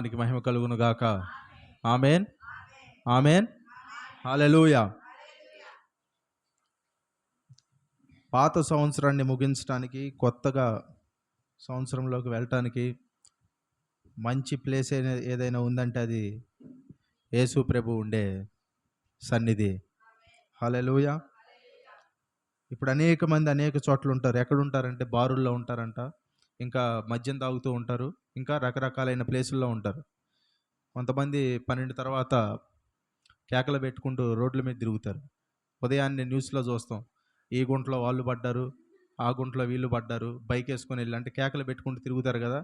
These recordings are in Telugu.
దానికి మహిమ కలుగును గాక. ఆమెన్, ఆమెన్, హల్లెలూయా. పాత సంవత్సరాన్ని ముగించడానికి, కొత్తగా సంవత్సరంలోకి వెళ్ళటానికి మంచి ప్లేస్ ఏదైనా ఉందంటే అది యేసు ప్రభు ఉండే సన్నిధి. హల్లెలూయా. ఇప్పుడు అనేక మంది అనేక చోట్ల ఉంటారు. ఎక్కడ ఉంటారంటే బారుల్లో ఉంటారంట, ఇంకా మద్యం తాగుతూ ఉంటారు, ఇంకా రకరకాలైన ప్లేసుల్లో ఉంటారు. కొంతమంది 12 తర్వాత కేకలు పెట్టుకుంటూ రోడ్ల మీద తిరుగుతారు. ఉదయాన్నే న్యూస్లో చూస్తాం, ఈ గుంటలో వాళ్ళు పడ్డారు, ఆ గుంటలో వీళ్ళు పడ్డారు, బైక్ వేసుకొని వెళ్ళి అంటే కేకలు పెట్టుకుంటూ తిరుగుతారు కదా.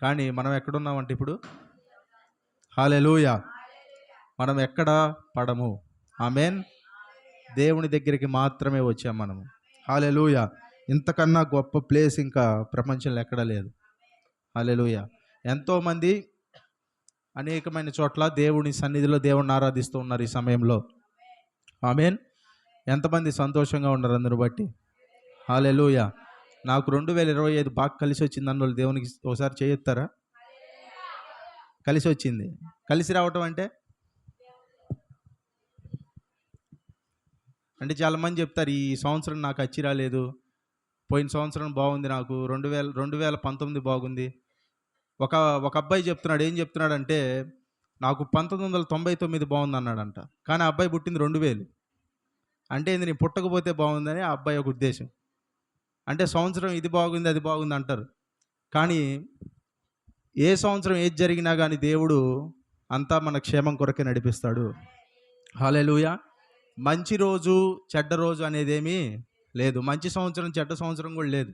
కానీ మనం ఎక్కడున్నామంటే ఇప్పుడు, హల్లెలూయా, మనం ఎక్కడ పడము. ఆమేన్. దేవుని దగ్గరికి మాత్రమే వచ్చాం మనము. హల్లెలూయా. ఇంతకన్నా గొప్ప ప్లేస్ ఇంకా ప్రపంచంలో ఎక్కడా లేదు. హల్లెలూయా. ఎంతోమంది అనేకమైన చోట్ల దేవుని సన్నిధిలో దేవుణ్ణి ఆరాధిస్తూ ఉన్నారు ఈ సమయంలో. ఆమేన్. ఎంతమంది సంతోషంగా ఉన్నారు అందరూ బట్టి. హల్లెలూయా. నాకు 2025 బాగా కలిసి వచ్చింది అన్నోళ్ళు దేవునికి ఒకసారి చేయొత్తారా? కలిసి వచ్చింది. కలిసి రావటం అంటే చాలామంది చెప్తారు, ఈ సంవత్సరం నాకు అచ్చి రాలేదు, పోయిన సంవత్సరం బాగుంది, నాకు 2019 బాగుంది. ఒక ఒక అబ్బాయి చెప్తున్నాడు, ఏం చెప్తున్నాడంటే నాకు 1999 బాగుంది అన్నాడంట. కానీ ఆ అబ్బాయి పుట్టింది 2000. అంటే ఇది నేను పుట్టకపోతే బాగుందని ఆ అబ్బాయి ఒక ఉద్దేశం. అంటే సంవత్సరం ఇది బాగుంది అది బాగుంది అంటారు, కానీ ఏ సంవత్సరం ఏది జరిగినా కానీ దేవుడు అంతా మన క్షేమం కొరకే నడిపిస్తాడు. హల్లెలూయా. మంచి రోజు చెడ్డ రోజు అనేదేమీ లేదు. మంచి సంవత్సరం చెడ్డ సంవత్సరం కూడా లేదు.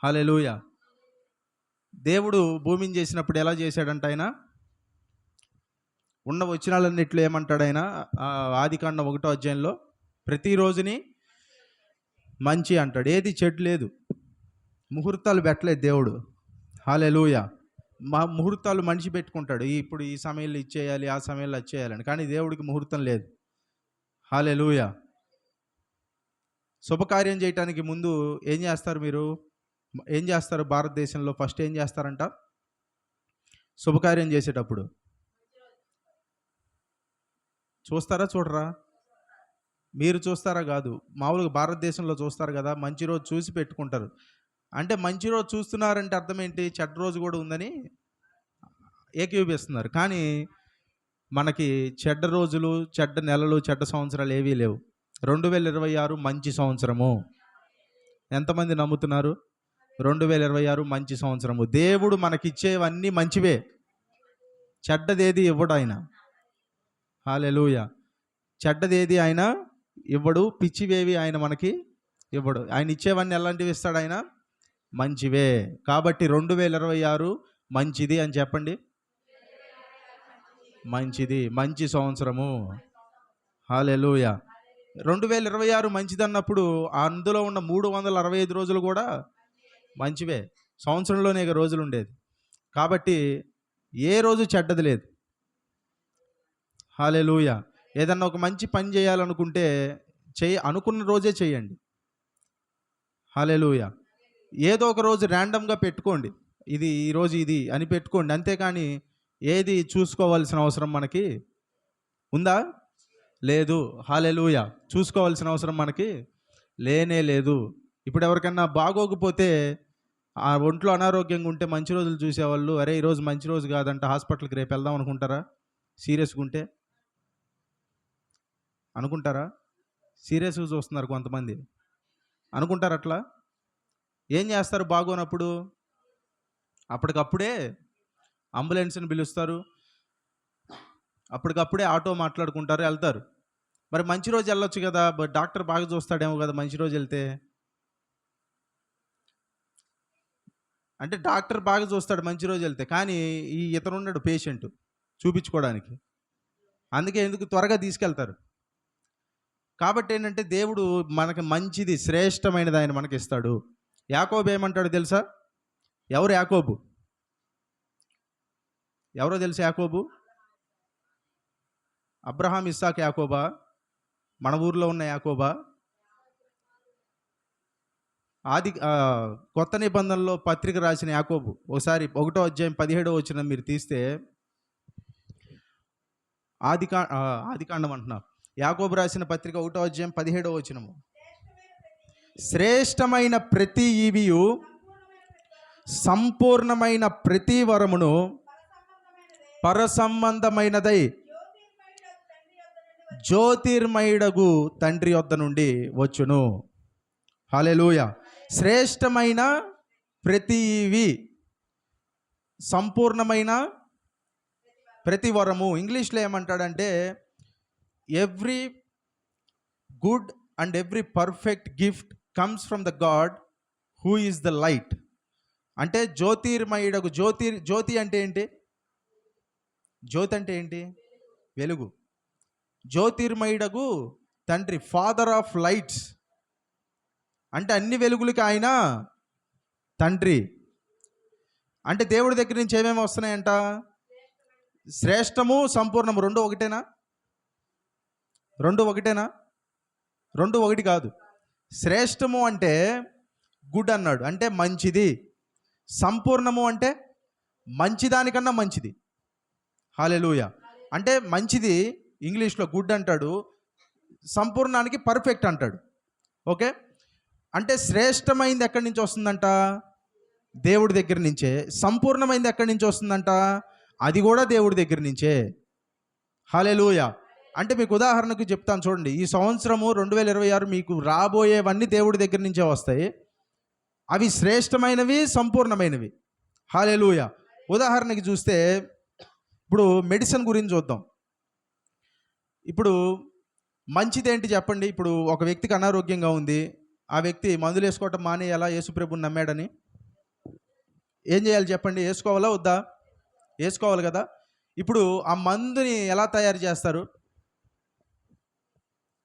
హల్లెలూయా. దేవుడు భూమిని చేసినప్పుడు ఎలా చేశాడంట, ఆయన ఉన్న వచనాలన్నిట్లో ఏమంటాడు ఆయన, ఆదికాండం 1వ అధ్యాయంలో ప్రతిరోజుని మంచి అంటాడు, ఏది చెడు లేదు. ముహూర్తాలు పెట్టలేదు దేవుడు. హల్లెలూయా. మా ముహూర్తాలు మనిషి పెట్టుకుంటాడు, ఇప్పుడు ఈ సమయంలో ఇచ్చేయాలి, ఆ సమయంలో ఇచ్చేయాలని, కానీ దేవుడికి ముహూర్తం లేదు. హల్లెలూయా. శుభకార్యం చేయటానికి ముందు ఏం చేస్తారు మీరు? ఏం చేస్తారు భారతదేశంలో? ఫస్ట్ ఏం చేస్తారంట శుభకార్యం చేసేటప్పుడు? చూస్తారా చూడరా? మీరు చూస్తారా? కాదు, మామూలుగా భారతదేశంలో చూస్తారు కదా, మంచి రోజు చూసి పెట్టుకుంటారు. అంటే మంచి రోజు చూస్తున్నారంటే అర్థం ఏంటి? చెడ్డ రోజు కూడా ఉందని ఏకీభవిస్తున్నారు. కానీ మనకి చెడ్డ రోజులు, చెడ్డ నెలలు, చెడ్డ సంవత్సరాలు ఏవీ లేవు. 2026 మంచి సంవత్సరము. ఎంతమంది నమ్ముతున్నారు? 2026 మంచి సంవత్సరము. దేవుడు మనకిచ్చేవన్నీ మంచివే, చెడ్డదేది ఇవ్వడు ఆయన. హల్లెలూయా. చెడ్డదేది ఆయన ఇవ్వడు, పిచ్చివేవి ఆయన మనకి ఇవ్వడు. ఆయన ఇచ్చేవన్నీ ఎలాంటివి ఇస్తాడు? ఆయన మంచివే. కాబట్టి 2026 మంచిది అని చెప్పండి. మంచిది, మంచి సంవత్సరము. హల్లెలూయా. 2026 మంచిదన్నప్పుడు అందులో ఉన్న 365 రోజులు కూడా మంచివే. సంవత్సరంలోనే రోజులు ఉండేది, కాబట్టి ఏ రోజు చెడ్డది లేదు. హల్లెలూయా. ఏదన్నా ఒక మంచి పని చేయాలనుకుంటే అనుకున్న రోజే చేయండి. హల్లెలూయా. ఏదో ఒక రోజు ర్యాండమ్గా పెట్టుకోండి, ఇది ఈరోజు ఇది అని పెట్టుకోండి, అంతేకాని ఏది చూసుకోవాల్సిన అవసరం మనకి ఉందా? లేదు. హల్లెలూయా. చూసుకోవాల్సిన అవసరం మనకి లేనే లేదు. ఇప్పుడు ఎవరికన్నా బాగోకపోతే, ఆ ఒంట్లో అనారోగ్యంగా ఉంటే మంచి రోజులు చూసేవాళ్ళు, అరే ఈరోజు మంచి రోజు కాదంట, హాస్పిటల్కి రేపు వెళ్దాం అనుకుంటారా? సీరియస్గా ఉంటే అనుకుంటారా? సీరియస్గా చూస్తున్నారు కొంతమంది, అనుకుంటారు అట్లా. ఏం చేస్తారు బాగోనప్పుడు? అప్పటికప్పుడే అంబులెన్స్ని పిలుస్తారు, అప్పటికప్పుడే ఆటో మాట్లాడుకుంటారు, వెళ్తారు. మరి మంచి రోజు వెళ్ళొచ్చు కదా, డాక్టర్ బాగా చూస్తాడేమో కదా మంచి రోజు వెళ్తే. అంటే డాక్టర్ బాగా చూస్తాడు మంచి రోజు వెళ్తే, కానీ ఈ ఇతను ఉన్నాడు పేషెంట్ చూపించుకోవడానికి, అందుకే ఎందుకు త్వరగా తీసుకెళ్తారు. కాబట్టి ఏంటంటే దేవుడు మనకి మంచిది, శ్రేష్టమైనది ఆయన మనకి ఇస్తాడు. యాకోబు ఏమంటాడు తెలుసా? ఎవరు యాకోబు? ఎవరో తెలుసా యాకోబు? అబ్రహాం, ఇస్సాకు యాకోబా? మన ఊర్లో ఉన్న యాకోబా? ఆది కొత్త నిబంధనలో పత్రిక రాసిన యాకోబు ఒకసారి 1వ అధ్యాయం 17వ వచనం మీరు తీస్తే, ఆదికాండం అంటున్నా, యాకోబు రాసిన పత్రిక 1వ అధ్యాయం 17వ వచనము. శ్రేష్టమైన ప్రతి ఈవియు సంపూర్ణమైన ప్రతి వరమును పరసంబంధమైనదై జ్యోతిర్మయుడగు తండ్రి యొద్ద నుండి వచ్చును. హల్లెలూయా. శ్రేష్టమైన ప్రతి ఈవి, సంపూర్ణమైన ప్రతి వరము. ఇంగ్లీష్లో ఏమంటాడంటే every good and every perfect gift comes from the God who is the light. అంటే జ్యోతిర్మయుడగు, జ్యోతి అంటే ఏంటి? జ్యోతి అంటే ఏంటి? వెలుగు. జ్యోతిర్మయుడగు తండ్రి, ఫాదర్ ఆఫ్ లైట్స్, అంటే అన్ని వెలుగులకి ఆయన తండ్రి. అంటే దేవుడి దగ్గర నుంచి ఏమేమి వస్తున్నాయంట? శ్రేష్టము, సంపూర్ణము. రెండు ఒకటేనా? రెండు ఒకటి కాదు. శ్రేష్టము అంటే గుడ్ అన్నాడు, అంటే మంచిది. సంపూర్ణము అంటే మంచిదానికన్నా మంచిది. హల్లెలూయా. అంటే మంచిది ఇంగ్లీష్లో గుడ్ అంటాడు, సంపూర్ణానికి పర్ఫెక్ట్ అంటాడు. ఓకే. అంటే శ్రేష్టమైంది ఎక్కడి నుంచి వస్తుందంట? దేవుడి దగ్గర నుంచే. సంపూర్ణమైంది ఎక్కడి నుంచి వస్తుందంట? అది కూడా దేవుడి దగ్గర నుంచే. హల్లెలూయా. అంటే మీకు ఉదాహరణకు చెప్తాను చూడండి. ఈ సంవత్సరము 2026 మీకు రాబోయేవన్నీ దేవుడి దగ్గర నుంచే వస్తాయి. అవి శ్రేష్టమైనవి, సంపూర్ణమైనవి. హల్లెలూయా. ఉదాహరణకి చూస్తే ఇప్పుడు మెడిసిన్ గురించి చూద్దాం. ఇప్పుడు మంచిదేంటి చెప్పండి? ఇప్పుడు ఒక వ్యక్తికి అనారోగ్యంగా ఉంది, ఆ వ్యక్తి మందులు వేసుకోవటం మానేయాలా? యేసుప్రభుని నమ్మాడని ఏం చేయాలి చెప్పండి? వేసుకోవాలా వద్దా? వేసుకోవాలి కదా. ఇప్పుడు ఆ మందుని ఎలా తయారు చేస్తారు?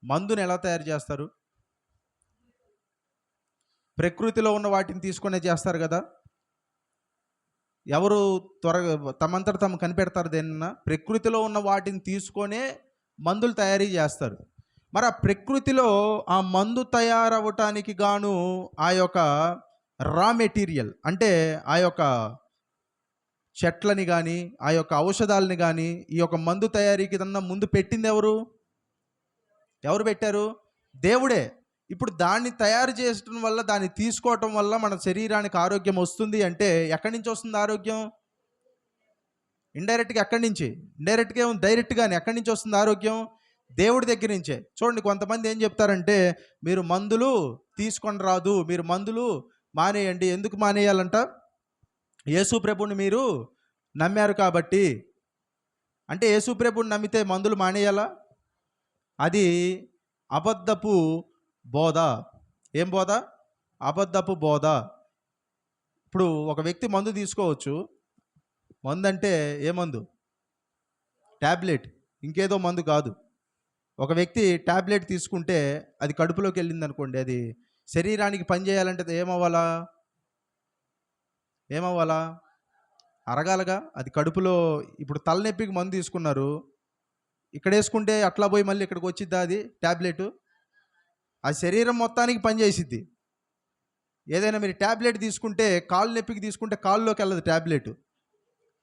మందుని ఎలా తయారు చేస్తారు? ప్రకృతిలో ఉన్న వాటిని తీసుకునే చేస్తారు కదా. ఎవరు త్వరగా తమంతట తమ కనిపెడతారు దేనిన్నా? ప్రకృతిలో ఉన్న వాటిని తీసుకొనే మందులు తయారీ చేస్తారు. మరి ఆ ప్రకృతిలో ఆ మందు తయారవటానికి గాను ఆ యొక్క రా మెటీరియల్, అంటే ఆ యొక్క చెట్లని కానీ ఆ యొక్క ఔషధాలని కానీ ఈ యొక్క మందు తయారీకి కన్నా ముందు పెట్టింది ఎవరు? ఎవరు పెట్టారు? దేవుడే. ఇప్పుడు దాన్ని తయారు చేయడం వల్ల, దాన్ని తీసుకోవటం వల్ల మన శరీరానికి ఆరోగ్యం వస్తుంది అంటే ఎక్కడి నుంచి వస్తుంది ఆరోగ్యం? ఇండైరెక్ట్గా ఎక్కడి నుంచి? ఇండైరెక్ట్గా డైరెక్ట్గానే ఎక్కడి నుంచి వస్తుంది ఆరోగ్యం? దేవుడి దగ్గర నుంచే. చూడండి, కొంతమంది ఏం చెప్తారంటే మీరు మందులు తీసుకొని రాదు, మీరు మందులు మానేయండి. ఎందుకు మానేయాలంట? యేసు ప్రభుని మీరు నమ్మారు కాబట్టి. అంటే యేసు ప్రభుని నమ్మితే మందులు మానేయాలా? అది అబద్ధపు బోధ. ఏం బోధ? అబద్ధపు బోధ. ఇప్పుడు ఒక వ్యక్తి మందు తీసుకోవచ్చు. మందు అంటే ఏ మందు? ట్యాబ్లెట్, ఇంకేదో మందు కాదు. ఒక వ్యక్తి ట్యాబ్లెట్ తీసుకుంటే అది కడుపులోకి వెళ్ళింది అనుకోండి, అది శరీరానికి పనిచేయాలంటే ఏమవ్వాలా? అరగాలగా. అది కడుపులో. ఇప్పుడు తలనొప్పికి మందు తీసుకున్నారు, ఇక్కడ వేసుకుంటే అట్లా పోయి మళ్ళీ ఇక్కడికి వచ్చిద్దా అది ట్యాబ్లెట్? ఆ శరీరం మొత్తానికి పనిచేసిద్ది. ఏదైనా మీరు ట్యాబ్లెట్ తీసుకుంటే, కాళ్ళు నొప్పికి తీసుకుంటే కాళ్ళలోకి వెళ్ళదు ట్యాబ్లెట్.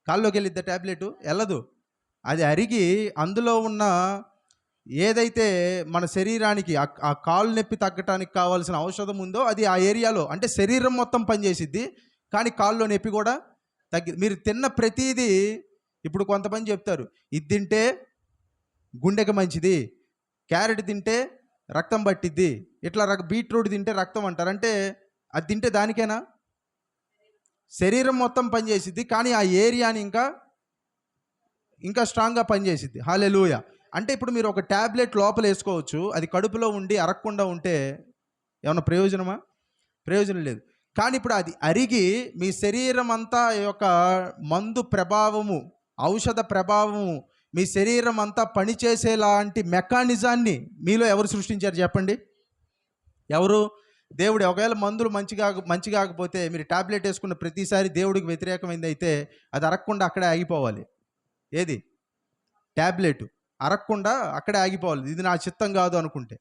కాళ్ళలోకి వెళ్ళిద్దా ట్యాబ్లెట్? వెళ్ళదు. అది అరిగి అందులో ఉన్న ఏదైతే మన శరీరానికి ఆ కాళ్ళు నొప్పి తగ్గటానికి కావాల్సిన ఔషధం ఉందో అది ఆ ఏరియాలో, అంటే శరీరం మొత్తం పనిచేసిద్ది, కానీ కాళ్ళలో నొప్పి కూడా మీరు తిన్న ప్రతిదీ. ఇప్పుడు కొంతమంది చెప్తారు ఇది తింటే గుండెకి మంచిది, క్యారెట్ తింటే రక్తం పట్టిద్ది, ఇట్లా బీట్రూట్ తింటే రక్తం అంటారు. అంటే అది తింటే దానికేనా? శరీరం మొత్తం పనిచేసిద్ది, కానీ ఆ ఏరియాని ఇంకా స్ట్రాంగ్గా పనిచేసిద్ది. హల్లెలూయా. అంటే ఇప్పుడు మీరు ఒక ట్యాబ్లెట్ లోపల వేసుకోవచ్చు, అది కడుపులో ఉండి అరగకుండా ఉంటే ఏమన్నా ప్రయోజనమా? ప్రయోజనం లేదు. కానీ ఇప్పుడు అది అరిగి మీ శరీరం అంతా యొక్క మందు ప్రభావము, ఔషధ ప్రభావము మీ శరీరం అంతా పనిచేసేలాంటి మెకానిజాన్ని మీలో ఎవరు సృష్టించారు చెప్పండి? ఎవరు? దేవుడు. ఒకవేళ మందులు మంచి కాకపోతే మీరు ట్యాబ్లెట్ వేసుకున్న ప్రతిసారి దేవుడికి వ్యతిరేకమైంది అయితే అది అరగకుండా అక్కడే ఆగిపోవాలి. ఏది? ట్యాబ్లెట్ అరగకుండా అక్కడే ఆగిపోవాలి, ఇది నా చిత్తం కాదు అనుకుంటే.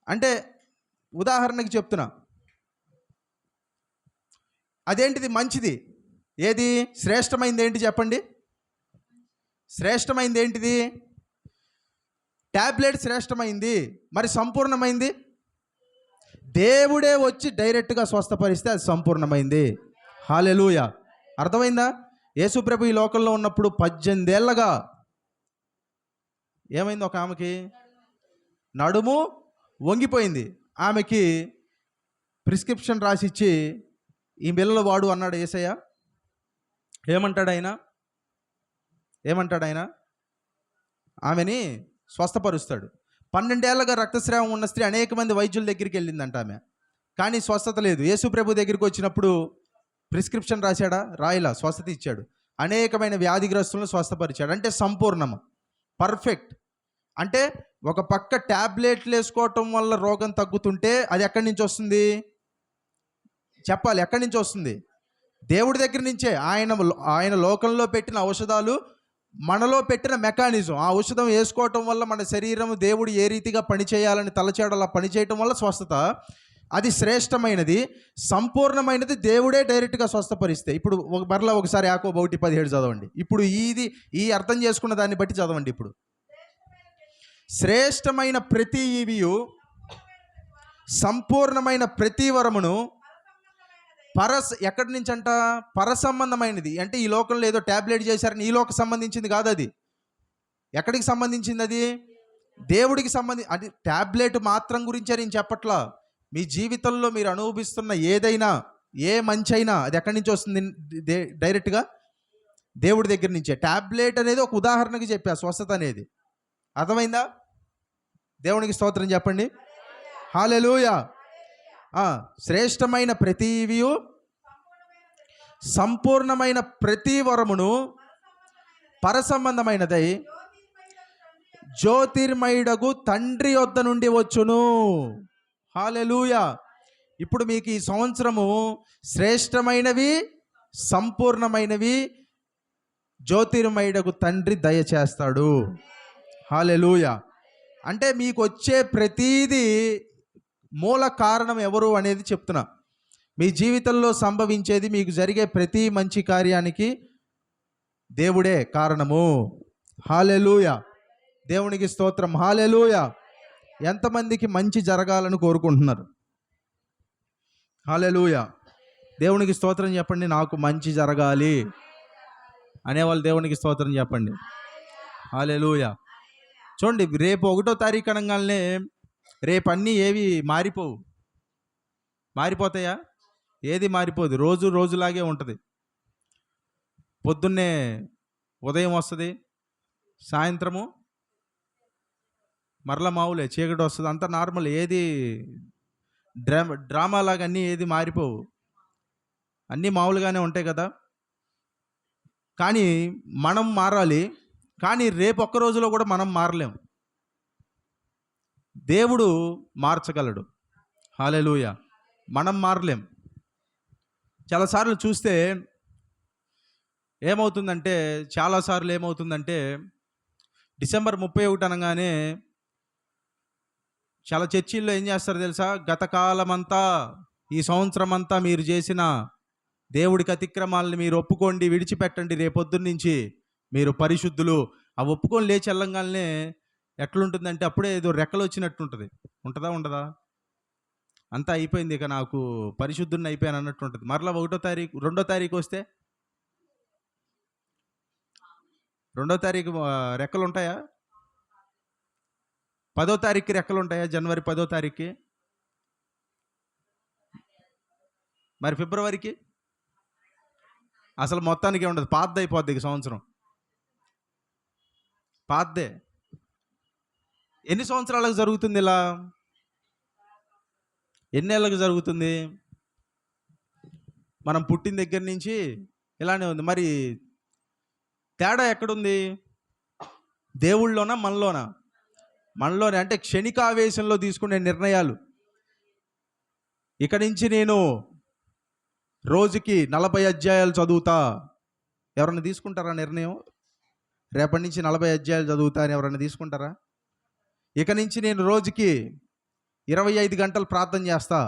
అంటే ఉదాహరణకి చెప్తున్నా, అదేంటిది? మంచిది. ఏది శ్రేష్టమైంది? ఏంటి చెప్పండి? శ్రేష్టమైంది ఏంటిది? ట్యాబ్లెట్ శ్రేష్టమైంది. మరి సంపూర్ణమైంది? దేవుడే వచ్చి డైరెక్ట్గా స్వస్థపరిస్తే అది సంపూర్ణమైంది. హల్లెలూయా. అర్థమైందా? యేసు ప్రభు ఈ లోకంలో ఉన్నప్పుడు 18 ఏళ్ళగా ఏమైంది? ఒక ఆమెకి నడుము వంగిపోయింది. ఆమెకి ప్రిస్క్రిప్షన్ రాసిచ్చి ఈ బిళ్ళలు వాడు అన్నాడు యేసయ్య. ఏమంటాడు ఆయన? ఆమెని స్వస్థపరుస్తాడు. 12 ఏళ్ళగా రక్తస్రావం ఉన్న స్త్రీ అనేక మంది వైద్యుల దగ్గరికి వెళ్ళిందంట ఆమె, కానీ స్వస్థత లేదు. యేసు ప్రభు దగ్గరికి వచ్చినప్పుడు ప్రిస్క్రిప్షన్ రాశాడా? రాయలా. స్వస్థత ఇచ్చాడు. అనేకమైన వ్యాధిగ్రస్తులను స్వస్థపరిచాడు. అంటే సంపూర్ణము, పర్ఫెక్ట్. అంటే ఒక పక్క ట్యాబ్లెట్లు వేసుకోవటం వల్ల రోగం తగ్గుతుంటే అది ఎక్కడి నుంచి వస్తుంది? చెప్పాలి. ఎక్కడి నుంచి వస్తుంది? దేవుడి దగ్గర నుంచే. ఆయన లోకంలో పెట్టిన ఔషధాలు మనలో పెట్టిన మెకానిజం. ఆ ఔషధం వేసుకోవటం వల్ల మన శరీరం దేవుడు ఏ రీతిగా పనిచేయాలని తలచాడో అలా పనిచేయటం వల్ల స్వస్థత. అది శ్రేష్టమైనది, సంపూర్ణమైనది. దేవుడే డైరెక్ట్గా స్వస్థపరిస్తే. ఇప్పుడు మరలా ఒకసారి యాకోబు 1:17 చదవండి. ఇప్పుడు ఈ అర్థం చేసుకున్న దాన్ని బట్టి చదవండి. ఇప్పుడు శ్రేష్టమైన ప్రతి ఈవియు, సంపూర్ణమైన ప్రతి వరమును ఎక్కడి నుంచి అంట? పరసంబంధమైనది. అంటే ఈ లోకంలో ఏదో ట్యాబ్లెట్ చేశారని ఈ లోక సంబంధించింది కాదు అది. ఎక్కడికి సంబంధించింది? అది దేవుడికి అది ట్యాబ్లెట్ మాత్రం గురించే నేను చెప్పట్లా. మీ జీవితంలో మీరు అనుభవిస్తున్న ఏదైనా, ఏ మంచి అయినా అది ఎక్కడి నుంచి వస్తుంది? డైరెక్ట్గా దేవుడి దగ్గర నుంచే. ట్యాబ్లెట్ అనేది ఒక ఉదాహరణకి చెప్పా, స్వస్థత అనేది. అర్థమైందా? దేవునికి స్తోత్రం చెప్పండి. హల్లెలూయా. శ్రేష్టమైన ప్రతివియు, సంపూర్ణమైన ప్రతి వరమును పరసంబంధమైనదై జ్యోతిర్మయుడగు తండ్రి యొద్ద నుండి వచ్చును. హల్లెలూయా. ఇప్పుడు మీకు ఈ సంవత్సరము శ్రేష్టమైనవి, సంపూర్ణమైనవి జ్యోతిర్మయుడగు తండ్రి దయచేస్తాడు. హల్లెలూయా. అంటే మీకు వచ్చే ప్రతీది మూల కారణం ఎవరు అనేది చెప్తున్నా. మీ జీవితంలో సంభవించేది, మీకు జరిగే ప్రతి మంచి కార్యానికి దేవుడే కారణము. హల్లెలూయా. దేవునికి స్తోత్రం. హల్లెలూయా. ఎంతమందికి మంచి జరగాలని కోరుకుంటున్నారు? హల్లెలూయా. దేవునికి స్తోత్రం చెప్పండి. నాకు మంచి జరగాలి అనేవాళ్ళు దేవునికి స్తోత్రం చెప్పండి. హల్లెలూయా. చూడండి, రేపు 1వ తారీఖు అనగానే రేపు అన్నీ ఏవి మారిపోవు. మారిపోతాయా? ఏది మారిపోదు. రోజు రోజులాగే ఉంటుంది. పొద్దున్నే ఉదయం వస్తుంది, సాయంత్రము మరల మావులే, చీకటి వస్తుంది, అంతా నార్మల్. ఏది డ్రామాలాగా అన్నీ ఏది మారిపోవు. అన్నీ మామూలుగానే ఉంటాయి కదా. కానీ మనం మారాలి. కానీ రేపు ఒక్క రోజులో కూడా మనం మారలేం. దేవుడు మార్చగలడు. హల్లెలూయా. మనం మారలేం. చాలాసార్లు చూస్తే ఏమవుతుందంటే డిసెంబర్ 31 అనగానే చాలా చర్చిల్లో ఏం చేస్తారు తెలుసా? గత కాలమంతా, ఈ సంవత్సరం అంతా మీరు చేసిన దేవుడికి అతిక్రమాలని మీరు ఒప్పుకోండి, విడిచిపెట్టండి, రేపొద్దున్న నుంచి మీరు పరిశుద్ధులు. ఆ ఒప్పుకొని లేచి వెళ్ళంగానే ఎట్లుంటుందంటే అప్పుడే ఏదో రెక్కలు వచ్చినట్టు ఉంటుంది. ఉంటుందా? ఉండదా? అంతా అయిపోయింది, ఇక నాకు పరిశుద్ధుని అయిపోయాను అన్నట్టు ఉంటుంది. మరలా 1వ తారీఖు 2వ తారీఖు వస్తే 2వ తారీఖు రెక్కలు ఉంటాయా? 10వ తారీఖుకి రెక్కలు ఉంటాయా? జనవరి 10వ తారీఖుకి. మరి ఫిబ్రవరికి అసలు మొత్తానికి ఉండదు. పాతది అయిపోద్ది. ఈ సంవత్సరం పాతదే. ఎన్ని సంవత్సరాలకు జరుగుతుంది ఇలా? ఎన్నేళ్ళకి జరుగుతుంది? మనం పుట్టిన దగ్గర నుంచి ఇలానే ఉంది. మరి తేడా ఎక్కడుంది? దేవుళ్ళలోనా, మనలోనా? మనలోనే. అంటే క్షణికావేశంలో తీసుకునే నిర్ణయాలు. ఇక నుంచి నేను రోజుకి 40 అధ్యాయాలు చదువుతా. ఎవరన్నా తీసుకుంటారా నిర్ణయం? రేపటి నుంచి 40 అధ్యాయాలు చదువుతా అని ఎవరన్నా తీసుకుంటారా? ఇక నుంచి నేను రోజుకి 25 గంటలు ప్రార్థన చేస్తా.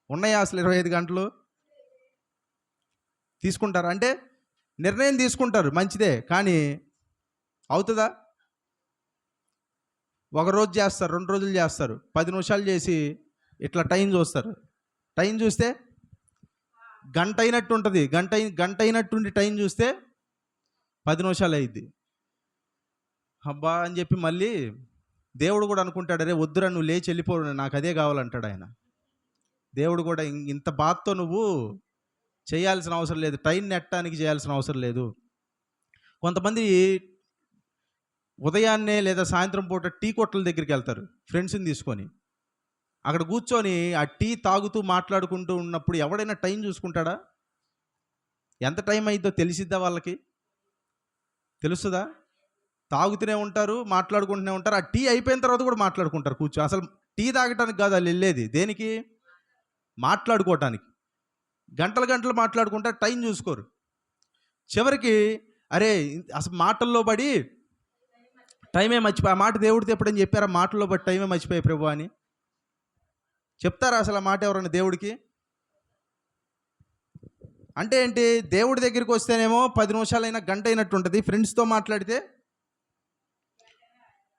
ఉన్నాయా అసలు 25 గంటలు? తీసుకుంటారు అంటే నిర్ణయం తీసుకుంటారు, మంచిదే, కానీ అవుతుందా? ఒక రోజు చేస్తారు, 2 రోజులు చేస్తారు, 10 నిమిషాలు చేసి ఇట్లా టైం చూస్తారు. టైం చూస్తే గంట అయినట్టు ఉంటుంది. గంట అయినట్టుండి టైం చూస్తే 10 నిమిషాలు అయ్యిద్ది. అబ్బా అని చెప్పి మళ్ళీ దేవుడు కూడా అనుకుంటాడు, అరే వద్దురా నువ్వు లేచి వెళ్ళిపో, నాకు అదే కావాలంటాడు ఆయన. దేవుడు కూడా ఇంత బాధతో నువ్వు చేయాల్సిన అవసరం లేదు, టైం నెట్టడానికి చేయాల్సిన అవసరం లేదు. కొంతమంది ఉదయాన్నే లేదా సాయంత్రం పూట టీ కొట్ల దగ్గరికి వెళ్తారు ఫ్రెండ్స్ని తీసుకొని. అక్కడ కూర్చొని ఆ టీ తాగుతూ మాట్లాడుకుంటూ ఉన్నప్పుడు ఎవడైనా టైం చూసుకుంటాడా? ఎంత టైం అయిద్దో తెలిసిద్దా వాళ్ళకి? తెలుస్తుందా? తాగుతూనే ఉంటారు, మాట్లాడుకుంటూనే ఉంటారు. ఆ టీ అయిపోయిన తర్వాత కూడా మాట్లాడుకుంటారు కూర్చో. అసలు టీ తాగటానికి కాదు వాళ్ళు వెళ్ళేది, దేనికి? మాట్లాడుకోవటానికి. గంటలు గంటలు మాట్లాడుకుంటారు, టైం చూసుకోరు. చివరికి అరే అసలు మాటల్లో పడి టైమే మర్చిపోయి, ఆ మాట దేవుడితో ఎప్పుడని చెప్పారా? మాటల్లో పడి టైమే మర్చిపోయి ప్రభు అని చెప్తారా అసలు ఆ మాట ఎవరన్నా దేవుడికి? అంటే ఏంటి? దేవుడి దగ్గరికి వస్తేనేమో 10 నిమిషాలైనా గంట అయినట్టు ఉంటుంది, ఫ్రెండ్స్తో మాట్లాడితే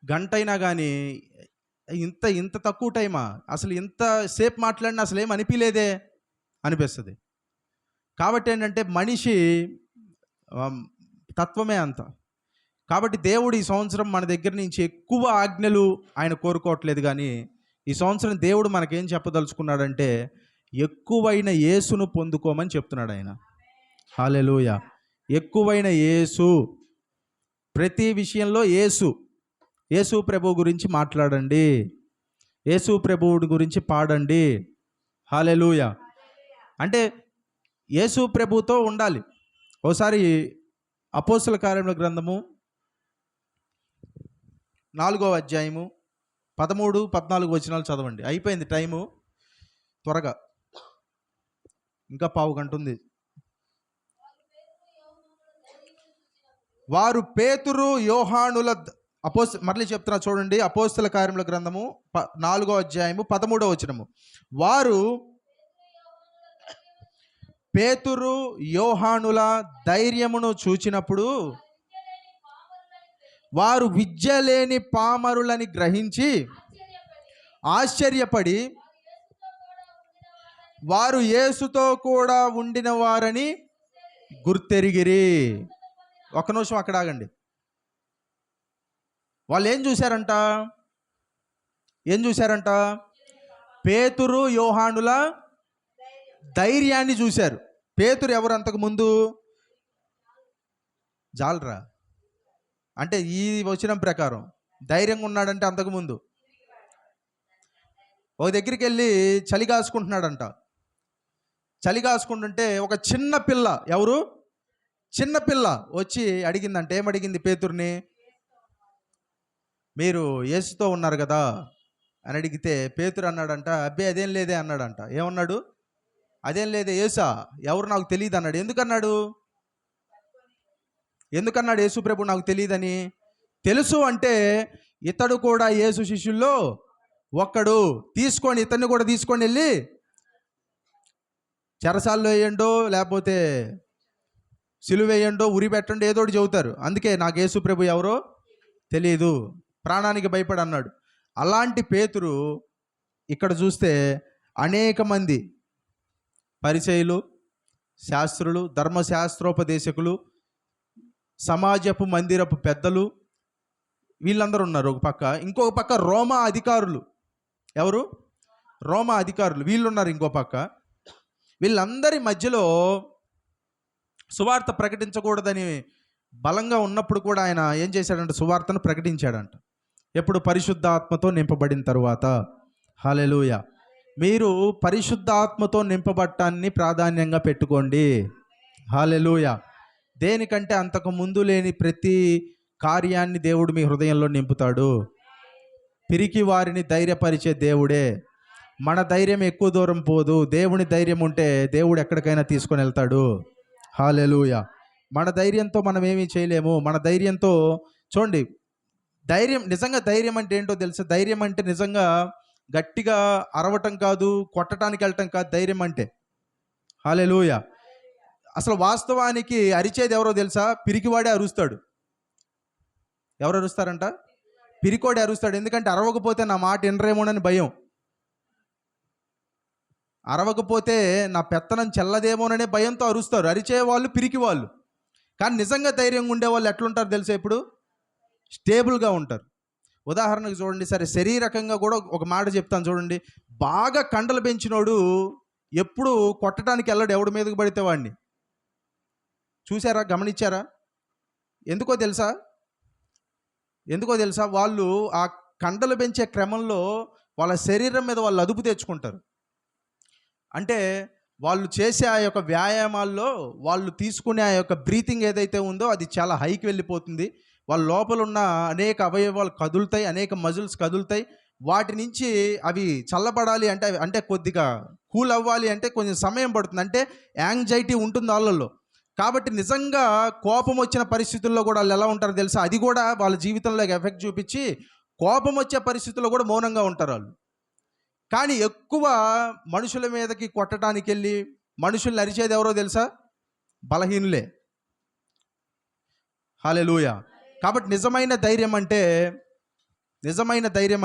గంట అయినా కానీ ఇంత ఇంత తక్కువ టైమా, అసలు ఇంత సేపు మాట్లాడినా అసలు ఏం అనిపించలేదే అనిపిస్తుంది. కాబట్టి ఏంటంటే మనిషి తత్వమే అంత. కాబట్టి దేవుడు ఈ సంవత్సరం మన దగ్గర నుంచి ఎక్కువ ఆజ్ఞలు ఆయన కోరుకోవట్లేదు, కానీ ఈ సంవత్సరం దేవుడు మనకేం చెప్పదలుచుకున్నాడంటే ఎక్కువైన యేసును పొందుకోమని చెప్తున్నాడు ఆయన. హల్లెలూయా. ఎక్కువైన యేసు, ప్రతి విషయంలో యేసు ప్రభు గురించి మాట్లాడండి, యేసు ప్రభువుడి గురించి పాడండి. హల్లెలూయా. అంటే యేసు ప్రభుతో ఉండాలి. ఓసారి అపోస్తల కార్యముల గ్రంథము 4వ అధ్యాయము 13, 14 వచనాలు చదవండి. అయిపోయింది టైము, త్వరగా, ఇంకా పావు గంట ఉంది. వారు పేతురు యోహానుల మళ్ళీ చెప్తున్నా చూడండి, అపోస్తల కార్యముల గ్రంథము 4వ అధ్యాయము 13వ వచనము. వారు పేతురు యోహానుల ధైర్యమును చూచినప్పుడు వారు విద్య లేని పామరులని గ్రహించి ఆశ్చర్యపడి వారు యేసుతో కూడా ఉండిన వారని గుర్తెరిగిరి. ఒక నిమిషం అక్కడ ఆగండి. వాళ్ళు ఏం చూశారంట? పేతురు యోహానుల ధైర్యాన్ని చూశారు. పేతురు ఎవరు అంతకు ముందు? జాలరా అంటే ఈ వచనం ప్రకారం ధైర్యంగా ఉన్నాడంటే అంతకుముందు ఒక దగ్గరికి వెళ్ళి చలి కాసుకుంటున్నాడంట. చలి కాసుకుంటుంటే ఒక చిన్న పిల్ల, ఎవరు? చిన్న పిల్ల వచ్చి అడిగిందంట. ఏమడిగింది పేతుర్ని? మీరు యేసుతో ఉన్నారు కదా అని అడిగితే పేతురు అన్నాడంట, అబ్బే అదేం లేదే అన్నాడంట. ఏమన్నాడు? అదేం లేదే, యేసా ఎవరు నాకు తెలియదు అన్నాడు. ఎందుకన్నాడు యేసు ప్రభు నాకు తెలియదని? తెలుసు అంటే ఇతడు కూడా యేసు శిష్యుల్లో ఒక్కడు, ఇతన్ని కూడా తీసుకొని వెళ్ళి చెరసాల్లో వేయండో లేకపోతే సిలువ వేయండో ఉరి పెట్టండి, ఏదో ఒకటి చెబుతారు. అందుకే నాకు యేసు ప్రభు ఎవరో తెలియదు, ప్రాణానికి భయపడి అన్నాడు. అలాంటి పేతురు ఇక్కడ చూస్తే అనేక మంది పరిసయ్యులు, శాస్త్రులు, ధర్మశాస్త్రోపదేశకులు, సమాజపు మందిరపు పెద్దలు, వీళ్ళందరూ ఉన్నారు ఒక పక్క. ఇంకొక పక్క రోమా అధికారులు. ఎవరు? రోమా అధికారులు, వీళ్ళు ఉన్నారు ఇంకో పక్క. వీళ్ళందరి మధ్యలో సువార్త ప్రకటించకూడదని బలంగా ఉన్నప్పుడు కూడా ఆయన ఏం చేశాడంటే సువార్తను ప్రకటించాడంట. ఎప్పుడు? పరిశుద్ధాత్మతో నింపబడిన తరువాత. హల్లెలూయా. మీరు పరిశుద్ధాత్మతో నింపబడటాన్ని ప్రాధాన్యంగా పెట్టుకోండి. హల్లెలూయా. దేనికంటే అంతకు ముందు లేని ప్రతి కార్యాన్ని దేవుడు మీ హృదయంలో నింపుతాడు. పిరికి వారిని ధైర్యపరిచే దేవుడే. మన ధైర్యం ఎక్కువ దూరం పోదు. దేవుని ధైర్యం ఉంటే దేవుడు ఎక్కడికైనా తీసుకొని వెళ్తాడు. హల్లెలూయా. మన ధైర్యంతో మనం ఏమీ చేయలేము. మన ధైర్యంతో చూడండి, నిజంగా ధైర్యం అంటే ఏంటో తెలుసా? ధైర్యం అంటే నిజంగా గట్టిగా అరవటం కాదు, కొట్టడానికి వెళ్ళటం కాదు ధైర్యం అంటే. హల్లెలూయా. అసలు వాస్తవానికి అరిచేది ఎవరో తెలుసా? పిరికివాడే అరుస్తాడు. ఎవరు అరుస్తారంట? పిరికోడే అరుస్తాడు. ఎందుకంటే అరవకపోతే నా మాట వినరేమోనని భయం, అరవకపోతే నా పెత్తనం చెల్లదేమోననే భయంతో అరుస్తారు. అరిచే వాళ్ళు పిరికి వాళ్ళు. కానీ నిజంగా ధైర్యంగా ఉండేవాళ్ళు ఎట్లుంటారు తెలుసా? ఇప్పుడు స్టేబుల్గా ఉంటారు. ఉదాహరణకు చూడండి, సరే శరీరకంగా కూడా ఒక మాట చెప్తాను చూడండి. బాగా కండలు పెంచినోడు ఎప్పుడు కొట్టడానికి వెళ్ళడు ఎవడి మీదకి పడితే వాడిని. చూసారా? గమనించారా? ఎందుకో తెలుసా? వాళ్ళు ఆ కండలు పెంచే క్రమంలో వాళ్ళ శరీరం మీద వాళ్ళు అదుపు తెచ్చుకుంటారు. అంటే వాళ్ళు చేసే ఆ యొక్క వ్యాయామాల్లో వాళ్ళు తీసుకునే ఆ యొక్క బ్రీతింగ్ ఏదైతే ఉందో అది చాలా హైకి వెళ్ళిపోతుంది. వాళ్ళ లోపల ఉన్న అనేక అవయవాలు కదులుతాయి, అనేక మజిల్స్ కదులుతాయి. వాటి నుంచి అవి చల్లబడాలి అంటే కొద్దిగా కూల్ అవ్వాలి అంటే కొంచెం సమయం పడుతుంది. అంటే యాంగ్జైటీ ఉంటుంది వాళ్ళల్లో. కాబట్టి నిజంగా కోపం వచ్చిన పరిస్థితుల్లో కూడా వాళ్ళు ఎలా ఉంటారో తెలుసా? అది కూడా వాళ్ళ జీవితంలో ఎఫెక్ట్ చూపించి కోపం వచ్చే పరిస్థితుల్లో కూడా మౌనంగా ఉంటారు వాళ్ళు. కానీ ఎక్కువ మనుషుల మీదకి కొట్టడానికి వెళ్ళి మనుషుల్ని అరిచేది ఎవరో తెలుసా? బలహీనులే. హల్లెలూయా. కాబట్టి నిజమైన ధైర్యం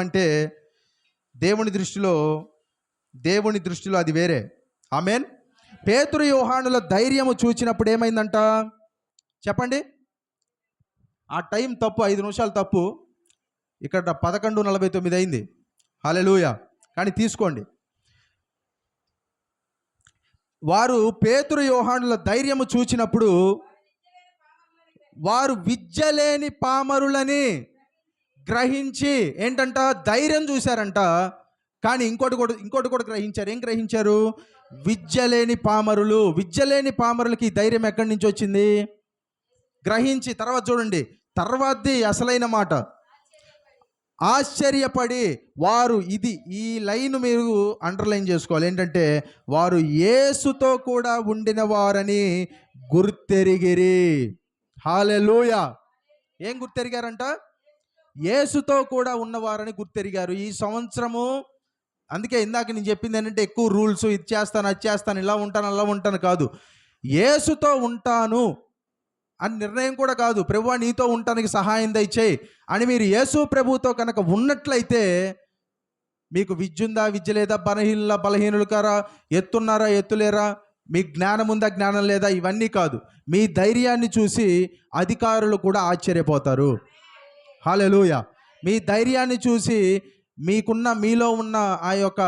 అంటే దేవుని దృష్టిలో అది వేరే. ఆమేన్. పేతురు యోహానుల ధైర్యము చూచినప్పుడు ఏమైందంట చెప్పండి? ఆ టైం తప్పు, 5 నిమిషాలు తప్పు. ఇక్కడ 11:49 అయింది. హల్లెలూయా. కానీ తీసుకోండి. వారు పేతురు యోహానుల ధైర్యము చూచినప్పుడు వారు విద్యలేని పామరులని గ్రహించి ఏంటంట? ధైర్యం చూశారంట. కానీ ఇంకోటి కూడా గ్రహించారు. ఏం గ్రహించారు? విద్యలేని పామరులకి ఈ ధైర్యం ఎక్కడి నుంచి వచ్చింది? గ్రహించి తర్వాత చూడండి, తర్వాతది అసలైన మాట, ఆశ్చర్యపడి వారు, ఈ లైన్ మీరు అండర్లైన్ చేసుకోవాలి. ఏంటంటే వారు యేసుతో కూడా ఉండిన వారని గుర్తెరిగిరి. హల్లెలూయా. ఏం గుర్తెరిగారంట? యేసుతో కూడా ఉన్నవారని గుర్తెరిగారు. ఈ సంవత్సరము అందుకే ఇందాక నేను చెప్పింది ఏంటంటే ఎక్కువ రూల్స్, ఇది చేస్తాను అది చేస్తాను, ఇలా ఉంటాను అలా ఉంటాను కాదు. యేసుతో ఉంటాను అని నిర్ణయం కూడా కాదు. ప్రభువా నీతో ఉండటానికి సహాయం దయచేయి అని మీరు యేసు ప్రభువుతో కనుక ఉన్నట్లయితే మీకు విద్య ఉందా విద్య లేదా, బలహీనులు కారా, ఎత్తున్నారా ఎత్తులేరా, మీకు జ్ఞానం ఉందా జ్ఞానం లేదా, ఇవన్నీ కాదు. మీ ధైర్యాన్ని చూసి అధికారులు కూడా ఆశ్చర్యపోతారు. హల్లెలూయా. మీ ధైర్యాన్ని చూసి మీలో ఉన్న ఆ యొక్క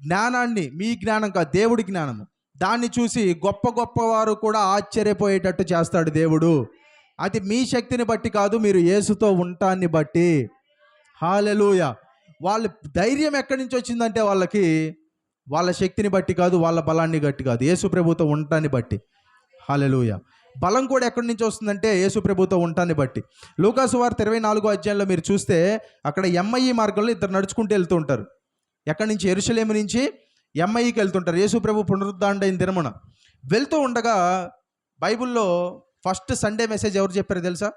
జ్ఞానాన్ని, మీ జ్ఞానం కాదు దేవుడి జ్ఞానము, దాన్ని చూసి గొప్ప వారు కూడా ఆశ్చర్యపోయేటట్టు చేస్తాడు దేవుడు. అది మీ శక్తిని బట్టి కాదు, మీరు యేసుతో ఉంటాన్ని బట్టి. హల్లెలూయా. వాళ్ళ ధైర్యం ఎక్కడి నుంచి వచ్చిందంటే వాళ్ళ శక్తిని బట్టి కాదు, వాళ్ళ బలాన్ని బట్టి కాదు, యేసు ప్రభువుతో ఉంటాన్ని బట్టి. హల్లెలూయా. బలం కూడా ఎక్కడి నుంచి వస్తుందంటే యేసు ప్రభువుతో ఉంటాన్ని బట్టి. లూకాసు వార్త 24వ అధ్యాయంలో మీరు చూస్తే అక్కడ ఎంఐ మార్గంలో ఇద్దరు నడుచుకుంటూ వెళ్తూ ఉంటారు. ఎక్కడి నుంచి? యెరూషలేము నుంచి ఎంఐకి వెళ్తుంటారు. యేసు ప్రభు పునరుద్ధానుడైన దినమున వెళ్తూ ఉండగా బైబిల్లో ఫస్ట్ సండే మెసేజ్ ఎవరు చెప్పారు తెలుసా?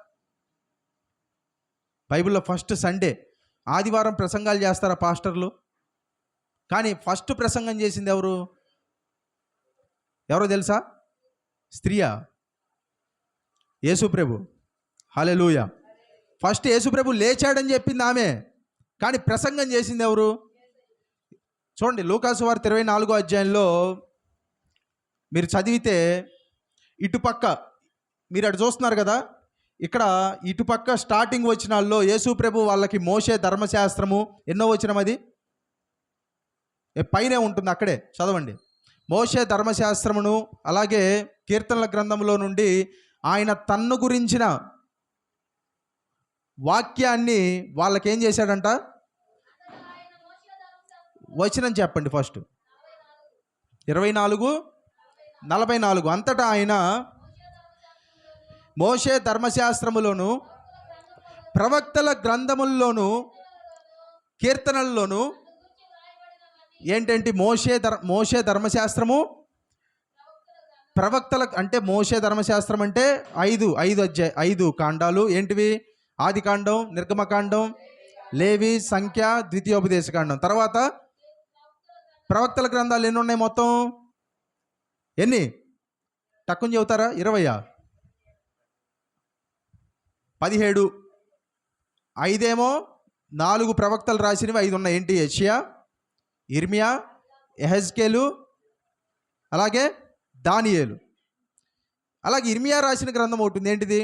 బైబిల్లో ఫస్ట్ సండే, ఆదివారం ప్రసంగాలు చేస్తారా పాస్టర్లు? కానీ ఫస్ట్ ప్రసంగం చేసింది ఎవరో తెలుసా? స్త్రీయా? యేసు ప్రభు. హల్లెలూయా. ఫస్ట్ యేసు ప్రభు లేచాడని చెప్పింది ఆమె, కానీ ప్రసంగం చేసింది ఎవరు? చూడండి, లూకాసు వార్త 24వ అధ్యాయంలో మీరు చదివితే ఇటుపక్క మీరు అటు చూస్తున్నారు కదా, ఇక్కడ ఇటుపక్క స్టార్టింగ్ వచనాల్లో యేసు ప్రభు వాళ్ళకి మోషే ధర్మశాస్త్రము, ఎన్నో వచనం అది పైనే ఉంటుంది, అక్కడే చదవండి. మోషే ధర్మశాస్త్రమును అలాగే కీర్తనల గ్రంథంలో నుండి ఆయన తన్ను గురించిన వాక్యాన్ని వాళ్ళకేం చేశాడంట? వచనం చెప్పండి ఫస్ట్. 24:44 అంతటా ఆయన మోషే ధర్మశాస్త్రములోను ప్రవక్తల గ్రంథముల్లోను కీర్తనల్లోను ఏంటంటే మోషే ధర్మశాస్త్రము, ప్రవక్తల అంటే మోషే ధర్మశాస్త్రం అంటే 5 కాండాలు ఏంటివి? ఆదికాండం, నిర్గమకాండం, లేవి, సంఖ్య, ద్వితీయోపదేశకాండం. తర్వాత ప్రవక్తల గ్రంథాలు ఎన్ని ఉన్నాయి మొత్తం? ఎన్ని? టక్కుని చెబుతారా? 20, 17, 5 4 ప్రవక్తలు రాసినవి 5 ఉన్నాయి. ఏంటి? యెషయా, ఇర్మియా, యెహెజ్కేలు, అలాగే దానియేలు. అలాగే ఇర్మియా రాసిన గ్రంథం ఒకటి ఉంది. ఏంటిది?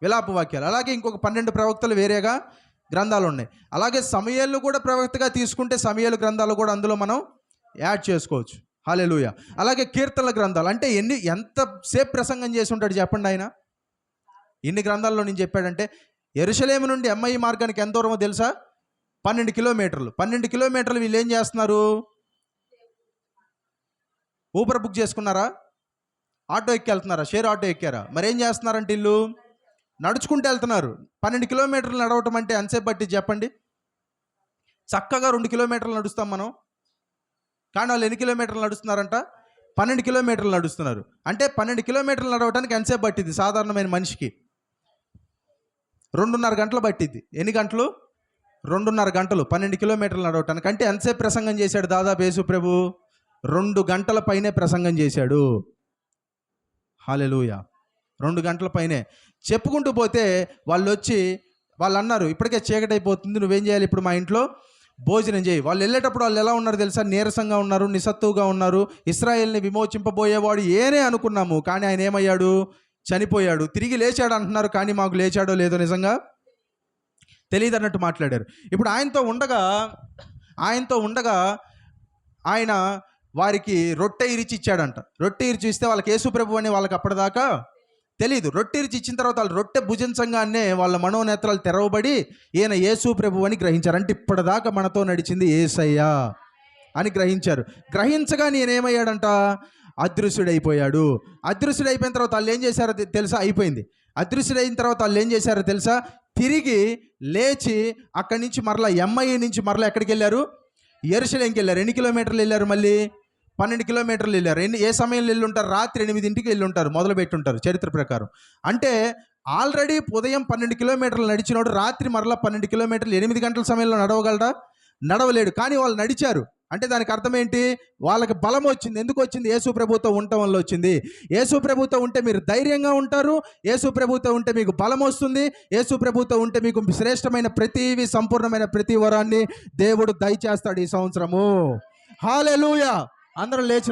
విలాప వాక్యాలు. అలాగే ఇంకొక 12 ప్రవక్తలు వేరేగా గ్రంథాలు ఉన్నాయి. అలాగే సమూయేలును కూడా ప్రవక్తగా తీసుకుంటే సమూయేలు గ్రంథాలు కూడా అందులో మనం యాడ్ చేసుకోవచ్చు. హల్లెలూయా. అలాగే కీర్తనల గ్రంథాలు. అంటే ఎంతసేపు ప్రసంగం చేసి ఉంటాడు చెప్పండి ఆయన? ఇన్ని గ్రంథాల్లో నేను చెప్పాడంటే యెరూషలేము నుండి ఎంఐ మార్గానికి ఎంత దూరమో తెలుసా? 12 కిలోమీటర్లు. 12 కిలోమీటర్లు వీళ్ళు ఏం చేస్తున్నారు? ఊబర్ బుక్ చేసుకున్నారా? ఆటో ఎక్కి వెళ్తున్నారా? షేర్ ఆటో ఎక్కారా? మరి ఏం చేస్తున్నారంటే వీళ్ళు నడుచుకుంటూ వెళ్తున్నారు. 12 కిలోమీటర్లు నడవటం అంటే ఎంతసేపు పట్టి చెప్పండి? చక్కగా 2 కిలోమీటర్లు నడుస్తాం మనం. కానీ వాళ్ళు ఎన్ని కిలోమీటర్లు నడుస్తున్నారంట? 12 కిలోమీటర్లు నడుస్తున్నారు. అంటే 12 కిలోమీటర్లు నడవటానికి ఎంతసేపు పట్టింది సాధారణమైన మనిషికి? 2.5 గంటలు పట్టింది. ఎన్ని గంటలు? 2.5 గంటలు 12 కిలోమీటర్లు నడవటానికి. అంటే ఎంతసేపు ప్రసంగం చేశాడు దాదాపు యేసు ప్రభు? 2 గంటల పైనే ప్రసంగం చేశాడు. హల్లెలూయా. 2 గంటల పైనే చెప్పుకుంటూ పోతే వాళ్ళు అన్నారు, ఇప్పటికే చీకటి అయిపోతుంది, నువ్వేం చేయాలి? ఇప్పుడు మా ఇంట్లో భోజనం చేయి. వాళ్ళు వెళ్ళేటప్పుడు వాళ్ళు ఎలా ఉన్నారు తెలుసా? నీరసంగా ఉన్నారు, నిస్సత్తువుగా ఉన్నారు. ఇశ్రాయేల్ని విమోచింపబోయేవాడు ఏనే అనుకున్నాము, కానీ ఆయన ఏమయ్యాడు? చనిపోయాడు. తిరిగి లేచాడు అంటున్నారు, కానీ మాకు లేచాడో లేదో నిజంగా తెలియదు అన్నట్టు మాట్లాడారు. ఇప్పుడు ఆయనతో ఉండగా ఆయన వారికి రొట్టె ఇరిచి ఇచ్చాడంట. రొట్టె ఇరిచి ఇస్తే వాళ్ళకి యేసు ప్రభు అని వాళ్ళకి అప్పటిదాకా తెలీదు. రొట్టె ఇరిచి ఇచ్చిన తర్వాత వాళ్ళు రొట్టె భుజించంగానే వాళ్ళ మనోనేత్రాలు తెరవబడి ఈయన యేసు ప్రభు అని గ్రహించారు. అంటే ఇప్పటిదాకా మనతో నడిచింది యేసయ్యా అని గ్రహించారు. గ్రహించగా నేనేమయ్యాడంట? అదృశ్యుడైపోయాడు. అదృశ్యుడైపోయిన తర్వాత వాళ్ళు ఏం చేశారో తెలుసా? అయిపోయింది. అదృశ్యుడైన తర్వాత వాళ్ళు ఏం చేశారో తెలుసా? తిరిగి లేచి అక్కడి నుంచి మరలా ఎంఐ నుంచి మరలా ఎక్కడికి వెళ్ళారు? యెరూషలేముకి వెళ్ళారు. ఎన్ని కిలోమీటర్లు వెళ్ళారు? మళ్ళీ 12 కిలోమీటర్లు వెళ్ళారు. ఏ సమయంలో వెళ్ళి ఉంటారు? రాత్రి 8ంటికి వెళ్ళి ఉంటారు, మొదలు పెట్టుంటారు చరిత్ర ప్రకారం. అంటే ఆల్రెడీ ఉదయం 12 కిలోమీటర్లు నడిచినోడు రాత్రి మరలా 12 కిలోమీటర్లు 8 గంటల సమయంలో నడవగలడా? నడవలేడు. కానీ వాళ్ళు నడిచారు. అంటే దానికి అర్థం ఏంటి? వాళ్ళకి బలం వచ్చింది. ఎందుకు వచ్చింది? యేసు ప్రభుతో ఉండటం వల్ల వచ్చింది. యేసు ప్రభుతో ఉంటే మీరు ధైర్యంగా ఉంటారు. యేసు ప్రభుతో ఉంటే మీకు బలం వస్తుంది. యేసు ప్రభుతో ఉంటే మీకు శ్రేష్టమైన ప్రతివి, సంపూర్ణమైన ప్రతి వరాన్ని దేవుడు దయచేస్తాడు ఈ సంవత్సరము. హల్లెలూయా. అందరూ లేచి